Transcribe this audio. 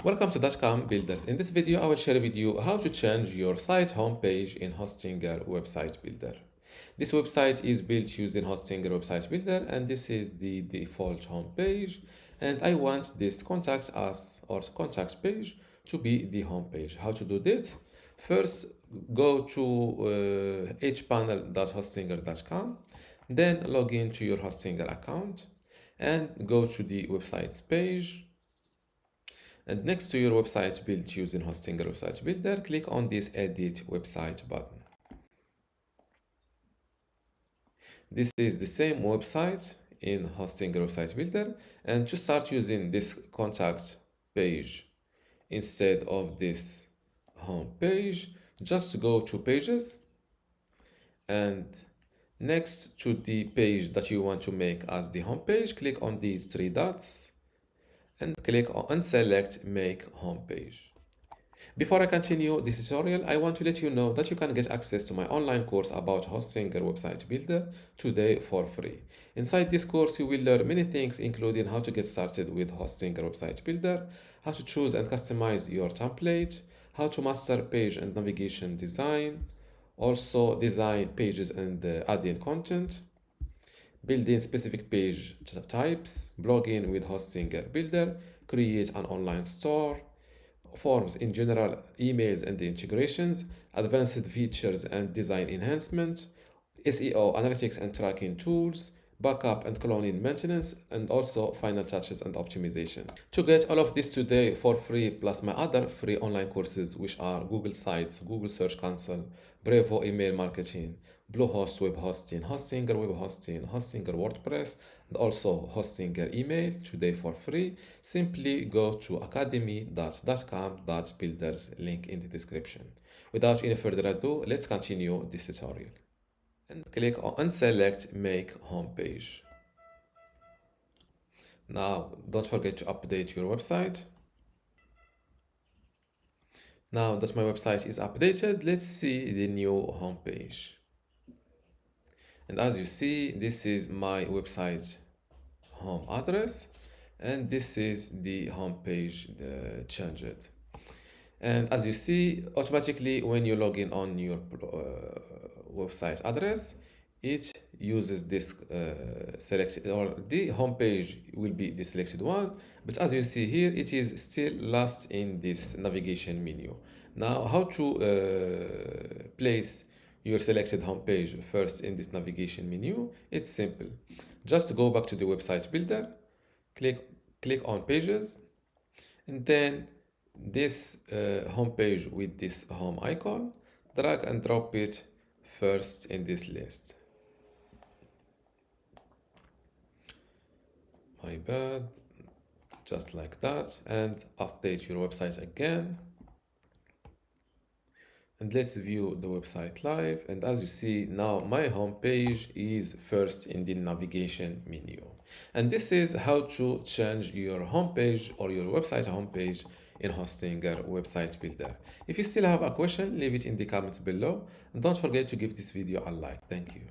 Welcome to dotcom.builders. In this video, I will share with you how to change your site homepage in Hostinger Website Builder. This website is built using Hostinger Website Builder, and this is the default homepage. And I want this contact us or contact page to be the homepage. How to do this? First, go to hpanel.hostinger.com, then log into your Hostinger account and go to the websites page. And next to your website built using Hostinger Website Builder, click on this Edit Website button. This is the same website in Hostinger Website Builder. And to start using this contact page instead of this home page, just go to Pages, and next to the page that you want to make as the home page, click on these three dots and click on and select Make Home Page. Before I continue this tutorial, I want to let you know that you can get access to my online course about Hostinger Website Builder today for free. Inside this course, you will learn many things, including how to get started with Hostinger Website Builder, how to choose and customize your template, how to master page and navigation design, also design pages and add in content, building specific page types, blogging with Hostinger Builder, create an online store, forms in general, emails and integrations, advanced features and design enhancement, SEO, analytics and tracking tools, backup and cloning maintenance, and also final touches and optimization. To get all of this today for free, plus my other free online courses, which are Google Sites, Google Search Console, Brevo email marketing, Bluehost web hosting, Hostinger web hosting, Hostinger WordPress, and also Hostinger email today for free, simply go to academy.dotcom.builders, link in the description. Without any further ado, let's continue this tutorial. And click on and select Make Home Page. Now, don't forget to update your website. Now that my website is updated, let's see the new home page. And as you see, this is my website home address, and this is the home page changed. And as you see, automatically when you log in on your website address, it uses this selected, or the home page will be the selected one. But as you see here, it is still last in this navigation menu. Now, how to place your selected home page first in this navigation menu? It's simple. Just go back to the website builder, click on pages, and then this home page with this home icon, drag and drop it first in this list. My bad. Just like that, and update your website again. And let's view the website live. And as you see, now my home page is first in the navigation menu. And this is how to change your home page or your website homepage in Hostinger Website Builder. If you still have a question, leave it in the comments below. And don't forget to give this video a like. Thank you.